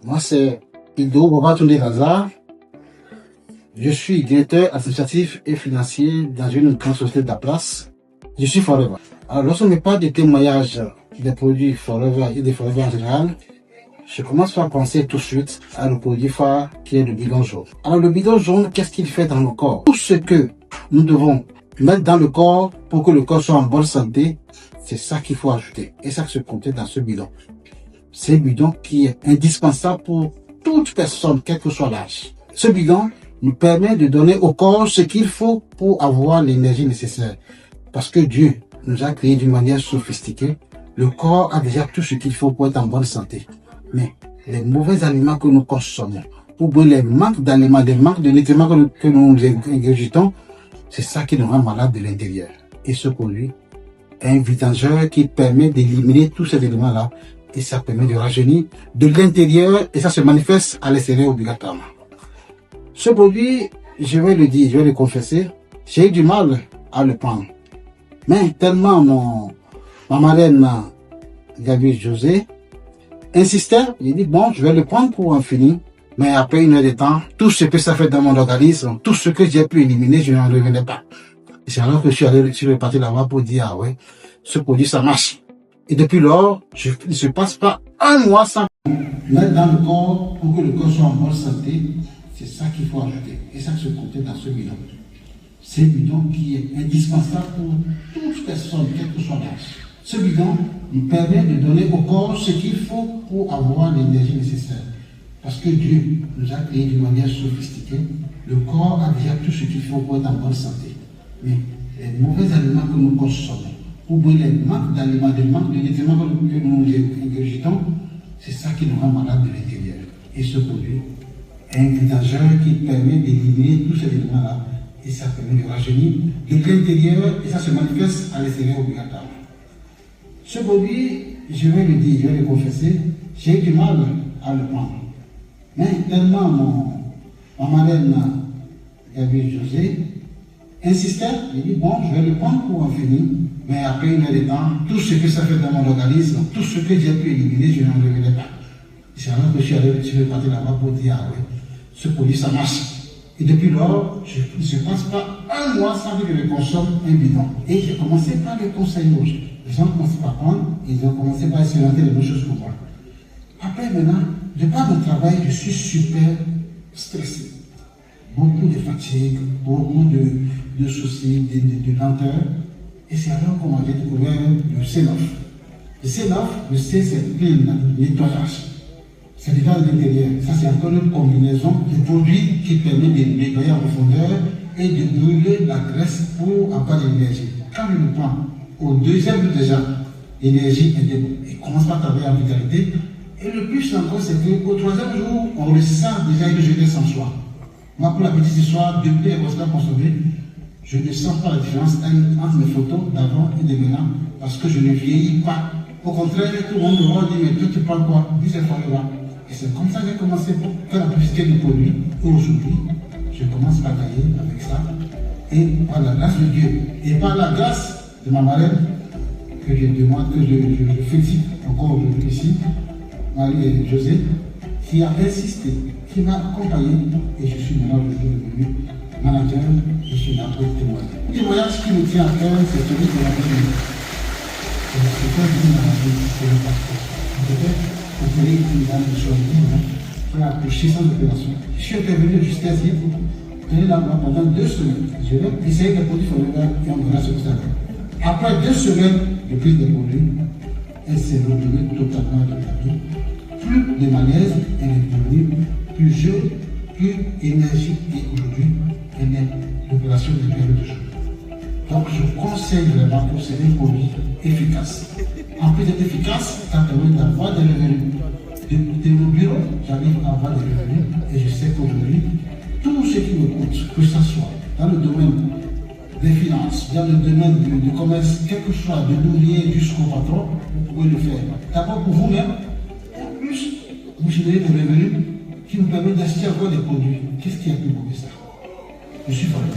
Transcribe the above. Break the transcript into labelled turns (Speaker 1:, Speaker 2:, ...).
Speaker 1: Moi, c'est Ido Bobatouné Lazare. Je suis directeur associatif et financier dans une grande société de la place. Je suis Forever. Alors, lorsqu'on me parle de témoignages des produits Forever et des Forever en général, je commence par penser tout de suite à le produit phare qui est le bidon jaune. Alors, le bidon jaune, qu'est-ce qu'il fait dans le corps? Tout ce que nous devons mettre dans le corps pour que le corps soit en bonne santé, c'est ça qu'il faut ajouter. Et ça se contient dans ce bidon. C'est un bidon qui est indispensable pour toute personne, quel que soit l'âge. Ce bidon nous permet de donner au corps ce qu'il faut pour avoir l'énergie nécessaire. Parce que Dieu nous a créés d'une manière sophistiquée. Le corps a déjà tout ce qu'il faut pour être en bonne santé. Mais les mauvais aliments que nous consommons, ou bien les manques d'aliments, les manques de nutriments que nous ingurgitons, c'est ça qui nous rend malades de l'intérieur. Et ce produit est un vitangeur qui permet d'éliminer tous ces éléments-là. Et ça permet de rajeunir de l'intérieur et ça se manifeste à l'extérieur obligatoirement. Ce produit, je vais le dire, je vais le confesser, j'ai eu du mal à le prendre. Mais tellement ma marraine, Gabriel José, insistait, il dit bon, je vais le prendre pour en finir. Mais après une heure de temps, tout ce que ça fait dans mon organisme, tout ce que j'ai pu éliminer, je n'en revenais pas. C'est alors que je suis allé sur le parti là-bas pour dire, ah ouais, ce produit ça marche. Et depuis lors, il ne se passe pas un mois sans mettre dans le corps pour que le corps soit en bonne santé. C'est ça qu'il faut ajouter. Et ça se contient dans ce bidon. C'est un bidon qui est indispensable pour toute personne, quel que soit l'âge. Ce bidon nous permet de donner au corps ce qu'il faut pour avoir l'énergie nécessaire. Parce que Dieu nous a créés d'une manière sophistiquée. Le corps a déjà tout ce qu'il faut pour être en bonne santé. Mais les mauvais aliments que nous consommons, ou bien les manques d'aliments, les manques de nutriments que nous ingurgitons, c'est ça qui nous rend malades de l'intérieur. Et ce produit est un vitangeur qui permet d'éliminer tous ces éléments-là et ça permet de rajeunir de l'intérieur et ça se manifeste à l'extérieur obligatoirement. Ce produit, je vais le dire, je vais le confesser, j'ai eu du mal à le prendre. Mais tellement ma marraine, Gabriel José, insistait, il dit bon, je vais le prendre pour en finir. Mais après une heure de temps, tout ce que ça fait dans mon organisme, tout ce que j'ai pu éliminer, je n'en revenais pas. C'est alors que je suis allé sur le parti là-bas pour dire, ah ouais, ce produit ça marche. Et depuis lors, il ne se passe pas un mois sans que je le consomme un bidon. Et j'ai commencé par les conseils aux gens. Les gens ont commencé par prendre, ils ont commencé par expérimenter les mêmes choses pour moi. Après maintenant, de par mon travail, je suis super stressé. Beaucoup de fatigue, beaucoup de soucis, de lenteur. Et c'est alors qu'on avait découvert le C9. Le C9, le C c'est clean, nettoyage. C'est déjà de l'intérieur. Ça c'est encore une combinaison de produits qui permet de nettoyer en profondeur et de brûler la graisse pour avoir de l'énergie. Quand je le prends, au deuxième jour déjà, l'énergie commence par travailler en vitalité. Et le plus encore, c'est qu'au troisième jour, on ressent déjà une jeunesse en soi. Moi, pour la petite histoire, depuis les constats consommés, je ne sens pas la différence entre mes photos d'avant et de maintenant parce que je ne vieillis pas. Au contraire, tout le monde me voit et dit mais toi tu prends quoi? Dis c'est Forever. Et c'est comme ça que j'ai commencé pour faire la publicité du produit. Et aujourd'hui, je commence à travailler avec ça. Et par la grâce de Dieu et par la grâce de ma marraine, que je demande, que je félicite encore aujourd'hui ici, Marie-José, qui a insisté, qui m'a accompagné et je suis maintenant devenu manager, je suis là pour témoigner. Le témoignage qui me tient à cœur, c'est celui de la vie. C'est pas une maladie, c'est le parcours. Peut-être vous pouvez une dame de choisir, qui a accouché sans opération. Je suis intervenu jusqu'à ici pour tenir la main pendant 2 semaines. Je vais essayer des produits Forever et on verra ce que ça fait. Après 2 semaines de prise de produits, elle s'est revenue totalement rétablie. Plus de malaise, elle est devenue plus jeune, plus énergique et aujourd'hui, elle est l'opération de période de jour. Donc je conseille vraiment que c'est un produit efficace. En plus d'être efficace, ça permet d'avoir des revenus. De mon bureau, j'arrive à avoir des revenus et je sais qu'aujourd'hui, tout ce qui me coûte, que ce soit dans le domaine des finances, dans le domaine du commerce, quel que soit, de l'ouvrier jusqu'au patron, vous pouvez le faire. D'abord pour vous-même, et en plus, vous générez des revenus qui vous permettent d'acheter encore des produits. Qu'est-ce qu'il y a plus beau que ça? Je suis Forever.